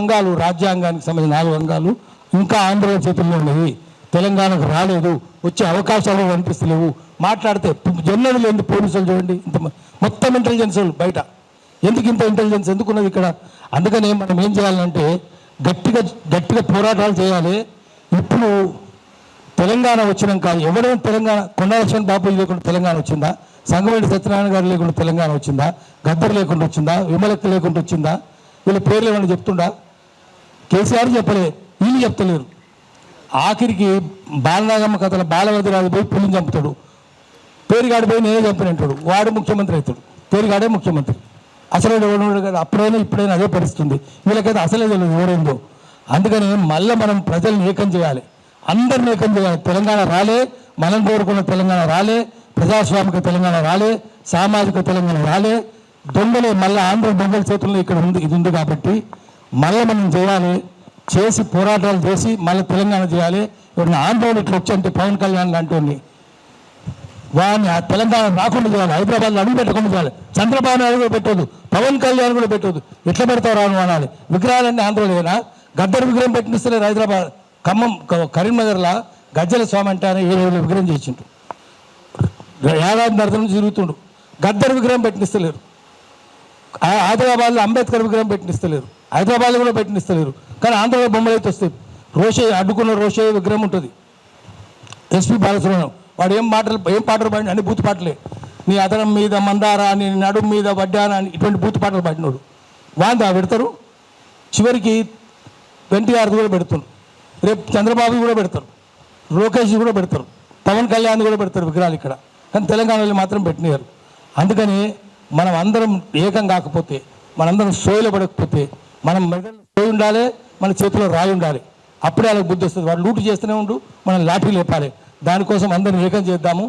అంగాలు, రాజ్యాంగానికి సంబంధించిన 4 అంగాలు ఇంకా ఆంధ్ర చేతుల్లో ఉన్నాయి. తెలంగాణకు రాలేదు, వచ్చే అవకాశాలు కనిపిస్తలేవు. మాట్లాడితే జొన్నలు లేని పోలీసులు చూడండి, ఇంత మొత్తం ఇంటెలిజెన్స్ బయట. ఎందుకు ఇంత ఇంటెలిజెన్స్ ఎందుకున్నది ఇక్కడ? అందుకనే మనం ఏం చేయాలంటే గట్టిగా పోరాటాలు చేయాలి. ఇప్పుడు తెలంగాణ వచ్చినాక ఎవరైనా తెలంగాణ కొండలక్ష్మణ్ బాబు లేకుండా తెలంగాణ వచ్చిందా? సంగమేటి సత్యనారాయణ గారు లేకుండా తెలంగాణ వచ్చిందా? గద్దర్ లేకుండా వచ్చిందా? విమలక్క లేకుండా వచ్చిందా? వీళ్ళ పేర్లు ఏమైనా చెప్తుండా? కేసీఆర్ చెప్పలే, వీళ్ళు చెప్తలేరు. ఆఖరికి బాలనాగమ్మ కథల బాలవదిరాజు పోయి పులిని చంపుతాడు, పేరుగాడి పోయి నేనే చంపినంటాడు, వాడు ముఖ్యమంత్రి అవుతాడు. పేరుగాడే ముఖ్యమంత్రి. అసలు ఎవరు కదా, అప్పుడైనా ఇప్పుడైనా అదే పరిస్థితుంది. వీళ్ళకైతే అసలే తెలియదు ఎవరైందో. అందుకని మళ్ళీ మనం ప్రజల్ని ఏకం చేయాలి, అందరిని ఏకం చేయాలి. తెలంగాణ రాలే, మనం కోరుకున్న తెలంగాణ రాలే, ప్రజాస్వామిక తెలంగాణ రాలే, సామాజిక తెలంగాణ రాలే. దొంగలే మళ్ళీ ఆంధ్ర దొంగల చేతుల్లో ఇక్కడ ఉంది, ఇది ఉంది. కాబట్టి మళ్ళీ మనం చేయాలి, చేసి పోరాటాలు చేసి మళ్ళీ తెలంగాణ చేయాలి. ఎవరిని ఆందోళన ఇట్లా వచ్చి అంటే పవన్ కళ్యాణ్ లాంటి వాడిని ఆ తెలంగాణ రాకుండా చేయాలి, హైదరాబాద్లో అడుగు పెట్టకుండా చేయాలి. చంద్రబాబు నాయుడు కూడా పెట్టదు, పవన్ కళ్యాణ్ కూడా పెట్టదు. ఎట్లా పెడతావు రాను అనాలి. విగ్రహాలన్నీ ఆంధ్రలోనా? గద్దర్ విగ్రహం పెట్టినిస్తలేరు. హైదరాబాద్ ఖమ్మం కరీంనగర్లో గజ్జల స్వామి అంటే ఆయన 7 విగ్రహం చేసిండు, ఏడాది నరసం నుంచి తిరుగుతుండు. గద్దర్ విగ్రహం పెట్టినిస్తలేరు. హైదరాబాద్లో అంబేద్కర్ విగ్రహం పెట్టినిస్తలేరు, హైదరాబాద్లో కూడా పెట్టినిస్తలేరు. కానీ ఆంధ్రలో బొమ్మలు అయితే వస్తాయి. రోషయ్య అడ్డుకున్న రోషయ్య విగ్రహం ఉంటుంది. ఎస్పీ బాలసుబ్రహ్మణ్యం వాడు ఏం పాటలు పాడిన అన్ని బూతు పాటలే. నీ అదనం మీద మందారా, నీ నడుము మీద వడ్డానా అని ఇటువంటి బూతు పాటలు పాడినోడు వాందా పెడతారు. చివరికి ఎన్టీఆర్ది కూడా పెడుతున్నారు, రేపు చంద్రబాబు కూడా పెడతారు, లోకేష్ కూడా పెడతారు, పవన్ కళ్యాణ్ కూడా పెడతారు విగ్రహాలు ఇక్కడ. కానీ తెలంగాణలో మాత్రం పెట్టినారు. అందుకని మనం అందరం ఏకం కాకపోతే, మనందరం సోయిలో పడకపోతే, మనం మెడల్ సోయి ఉండాలి, మన చేతిలో రాయి ఉండాలి. అప్పుడే వాళ్ళకి బుద్ధి వస్తుంది. వాడు లూటు చేస్తూనే ఉండు, మనం లాఠీ లేపాలి. దానికోసం అందరం ఏకం చేద్దాము.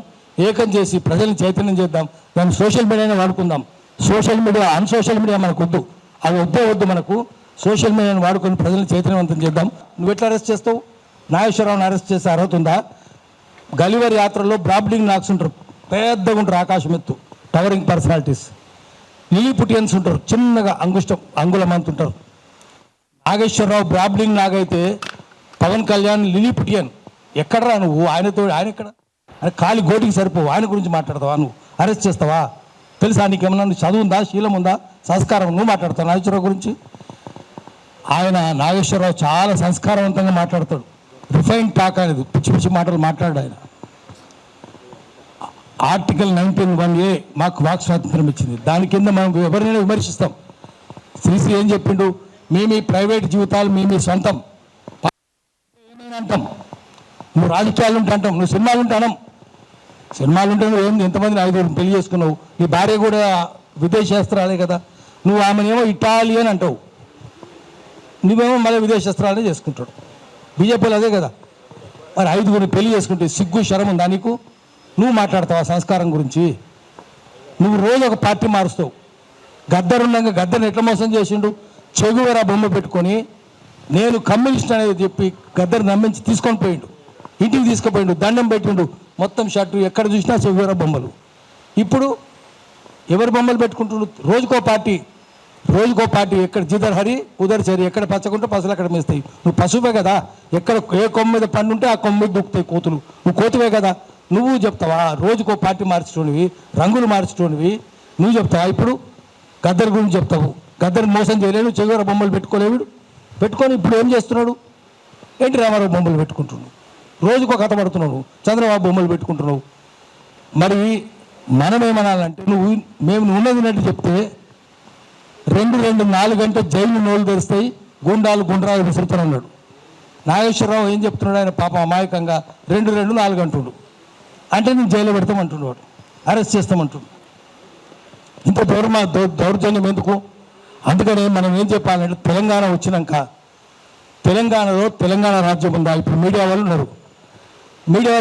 ఏకం చేసి ప్రజల్ని చైతన్యం చేద్దాం. దాన్ని సోషల్ మీడియానే వాడుకుందాం. సోషల్ మీడియా అన్సోషల్ మీడియా మనకు వద్దు, అవి వద్దు మనకు. సోషల్ మీడియాని వాడుకొని ప్రజల్ని చైతన్యవంతం చేద్దాం. నువ్వు ఎట్లా అరెస్ట్ చేస్తావు? నాగేశ్వరరావుని అరెస్ట్ చేసే అర్హత ఉందా? గలివర్ యాత్రలో బ్రాబ్లింగ్ నాక్స్ ఉంటారు, పెద్దగా ఉంటారు, ఆకాశం ఎత్తు టవరింగ్ పర్సనాలిటీస్. లిలీపుటియన్స్ ఉంటారు, చిన్నగా అంగుళం అంత ఉంటారు. నాగేశ్వరరావు బ్రాబ్లింగ్ నాగైతే పవన్ కళ్యాణ్ లిలీపుటియన్. ఎక్కడరా నువ్వు? ఆయన ఎక్కడ? ఆయన కాలి గోటికి సరిపోవు, ఆయన గురించి మాట్లాడతావా? నువ్వు అరెస్ట్ చేస్తావా? తెలుసా నీకేమన్నా? చదువు ఉందా, శీలం ఉందా, సంస్కారం? నువ్వు మాట్లాడతావు నాగేశ్వరరావు గురించి? ఆయన నాగేశ్వరరావు చాలా సంస్కారవంతంగా మాట్లాడతాడు. రిఫైన్ టాక్ అనేది, పిచ్చి పిచ్చి మాటలు మాట్లాడు ఆయన. ఆర్టికల్ 19(1)A మాకు వాక్ స్వాతంత్రం ఇచ్చింది. దాని కింద మనం ఎవరినైనా విమర్శిస్తాం. శ్రీశ్రీ ఏం చెప్పిండు? మీ ప్రైవేట్ జీవితాలు మీ సొంతం. ఏమైనా అంటాం. నువ్వు రాజకీయాలు ఉంటే అంటాం, నువ్వు సినిమాలు ఉంటే అనం. సినిమాలు ఉంటే నువ్వు ఏంది, ఎంతమందిని 5 పెళ్లి చేసుకున్నావు? నీ భార్య కూడా విదేశేస్త్రాలే కదా. నువ్వు ఆమెనేమో ఇటాలియన్ అంటావు, నువ్వేమో మళ్ళీ విదేశేస్త్రాలనే చేసుకుంటాడు. బీజేపీలో అదే కదా. మరి 5 పెళ్లి చేసుకుంటే సిగ్గు శరం ఉందా నీకు? నువ్వు మాట్లాడతావా సంస్కారం గురించి? నువ్వు రోజు ఒక పార్టీ మారుస్తావు. గద్దర్ ఉండగా గద్దర్ని ఎట్లా మోసం చేసిండు? చెగువెరా బొమ్మ పెట్టుకొని నేను కమ్యూనిస్ట్ అనేది చెప్పి గద్దర్ నమ్మించి తీసుకొని పోయిండు, ఇంటికి తీసుకుపోయిండు, దండం పెట్టిండు. మొత్తం షర్టు ఎక్కడ చూసినా చెగువెరా బొమ్మలు. ఇప్పుడు ఎవరు బొమ్మలు పెట్టుకుంటుండు? రోజుకో పార్టీ. ఎక్కడ జిదర్ హరి ఉదర్ చరి, ఎక్కడ పచ్చకుంటే పసులు అక్కడ మేస్తాయి. నువ్వు పశువే కదా. ఎక్కడ ఏ కొమ్మ మీద పండు ఉంటే ఆ కొమ్మ మీద దూకుతాయి కోతులు. నువ్వు కోతువే కదా. నువ్వు చెప్తావా? రోజుకో పార్టీ మార్చుకోనివి, రంగులు మార్చుకోనివి నువ్వు చెప్తావా? ఇప్పుడు గద్దర్ గురించి చెప్తావు. గద్దర్ మోసం చేయలేడు, చెగువెర బొమ్మలు పెట్టుకోలేడు. పెట్టుకొని ఇప్పుడు ఏం చేస్తున్నాడు? ఎన్టీ రామారావు బొమ్మలు పెట్టుకుంటున్నావు, రోజుకో కథ పడుతున్నావు, చంద్రబాబు బొమ్మలు పెట్టుకుంటున్నావు. మరి మనం ఏమనాలంటే, మేము ఉన్నదినట్టు చెప్తే 2-4 గంటలు జైలు నోళ్ళు తెరుస్తాయి, గుండ్రాలు విసురుతానన్నాడు. నాగేశ్వరరావు ఏం చెప్తున్నాడు? ఆయన పాపం అమాయకంగా 2-4 అంటుండు. అంటే నేను జైలు పెడతామంటున్నాడు, అరెస్ట్ చేస్తామంటుండు. ఇంత దౌర్జన్యం ఎందుకు? అందుకని మనం ఏం చెప్పాలంటే, తెలంగాణ వచ్చినాక తెలంగాణలో తెలంగాణ రాజ్యం ఉందా? ఇప్పుడు మీడియా వాళ్ళు ఉన్నారు, మీడియా